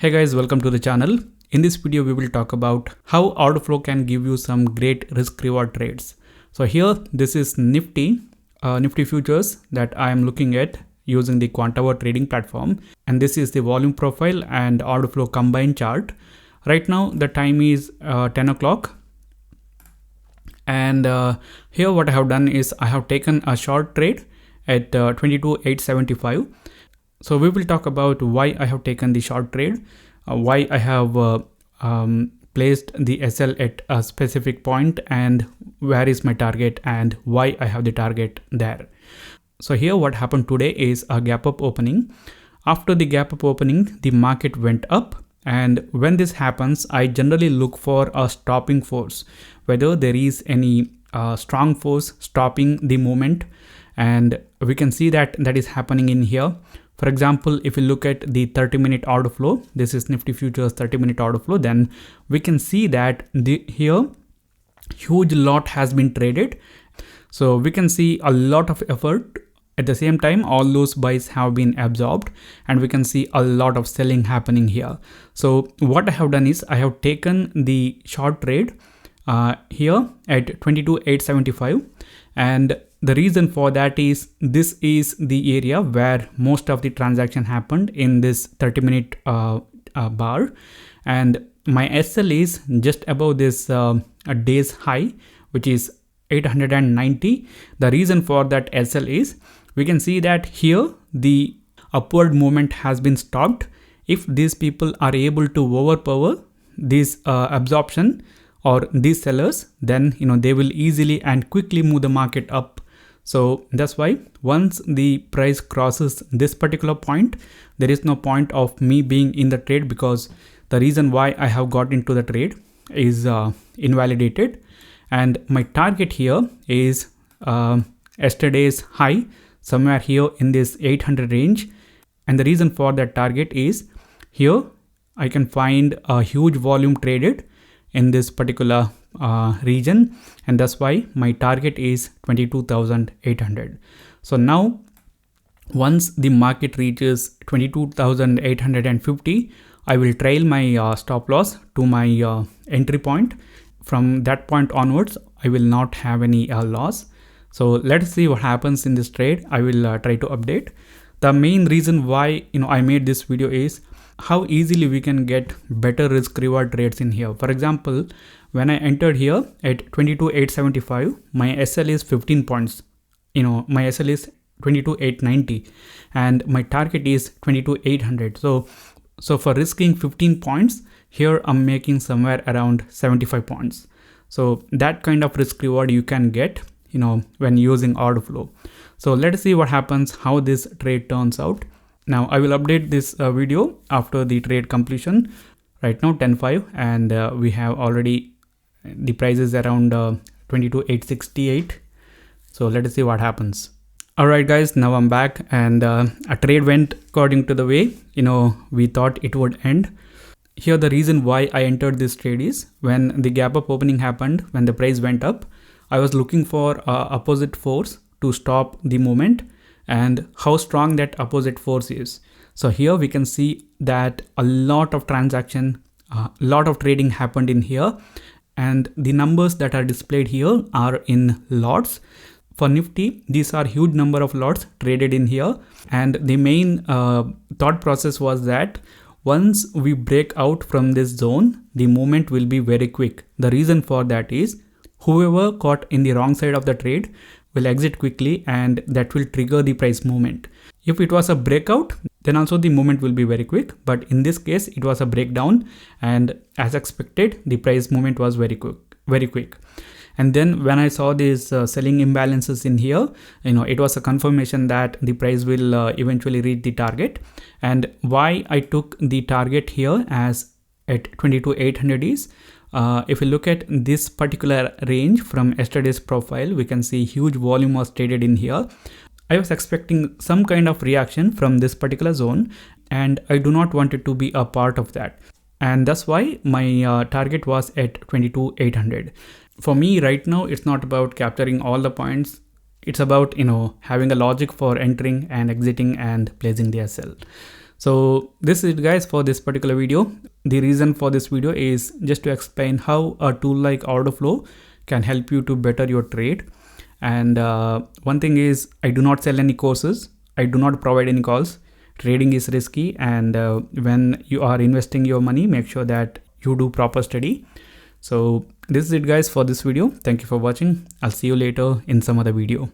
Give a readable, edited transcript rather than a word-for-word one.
Hey guys, welcome to the channel. In this video, we will talk about how Orderflow can give you some great risk reward trades. So here, this is Nifty futures that I am looking at using the Quanthour trading platform. And this is the volume profile and Orderflow combined chart. Right now, the time is 10 o'clock. And here what I have done is I have taken a short trade at 22,875. So we will talk about why I have taken the short trade, why I have placed the SL at a specific point, and where is my target and why I have the target there. So here what happened today is a gap up opening. After the gap up opening, the market went up. And when this happens, I generally look for a stopping force, whether there is any strong force stopping the movement. And we can see that is happening in here. For example, if you look at the 30-minute order flow, this is Nifty futures 30-minute order flow, then we can see that here huge lot has been traded. So we can see a lot of effort. At the same time, all those buys have been absorbed and we can see a lot of selling happening here. So what I have done is I have taken the short trade here at 22,875, and the reason for that is this is the area where most of the transaction happened in this 30-minute bar, and my SL is just above this a day's high, which is 890. The reason for that SL is we can see that here the upward movement has been stopped. If these people are able to overpower this absorption or these sellers, then they will easily and quickly move the market up. So that's why once the price crosses this particular point, there is no point of me being in the trade, because the reason why I have got into the trade is invalidated. And my target here is yesterday's high, somewhere here in this 800 range. And the reason for that target is here I can find a huge volume traded in this particular region, and that's why my target is 22,800. So now once the market reaches 22,850, I will trail my stop loss to my entry point. From that point onwards, I will not have any loss. So let's see what happens in this trade. I will try to update. The main reason why I made this video is how easily we can get better risk reward trades in here. For example, when I entered here at 22,875, my SL is 15 points. My SL is 22,890 and my target is 22,800. So for risking 15 points, here I'm making somewhere around 75 points. So that kind of risk reward you can get when using order flow. So let's see what happens, how this trade turns out. Now I will update this video after the trade completion. Right now 10:05, and we have already the prices around 22,868. So let us see what happens. All right guys, now I'm back, and a trade went according to the way we thought it would end. Here the reason why I entered this trade is when the gap up opening happened, when the price went up, I was looking for opposite force to stop the movement and how strong that opposite force is. So here we can see that a lot of transaction, a lot of trading happened in here, and the numbers that are displayed here are in lots. For Nifty, these are huge number of lots traded in here, and the main thought process was that once we break out from this zone, the movement will be very quick. The reason for that is whoever caught in the wrong side of the trade will exit quickly, and that will trigger the price movement. If it was a breakout, then also the movement will be very quick. But in this case, it was a breakdown, and as expected, the price movement was very quick. And then when I saw these selling imbalances in here, it was a confirmation that the price will eventually reach the target. And why I took the target here as at 22,800 is, if you look at this particular range from yesterday's profile, we can see huge volume was traded in here. I was expecting some kind of reaction from this particular zone, and I do not want it to be a part of that. And that's why my target was at 22,800. For me right now, it's not about capturing all the points. It's about, having a logic for entering and exiting and placing the SL. So this is it guys for this particular video. The reason for this video is just to explain how a tool like Orderflow can help you to better your trade. And one thing is, I do not sell any courses. I do not provide any calls. Trading is risky, and when you are investing your money, make sure that you do proper study. So this is it guys for this video. Thank you for watching. I'll see you later in some other video.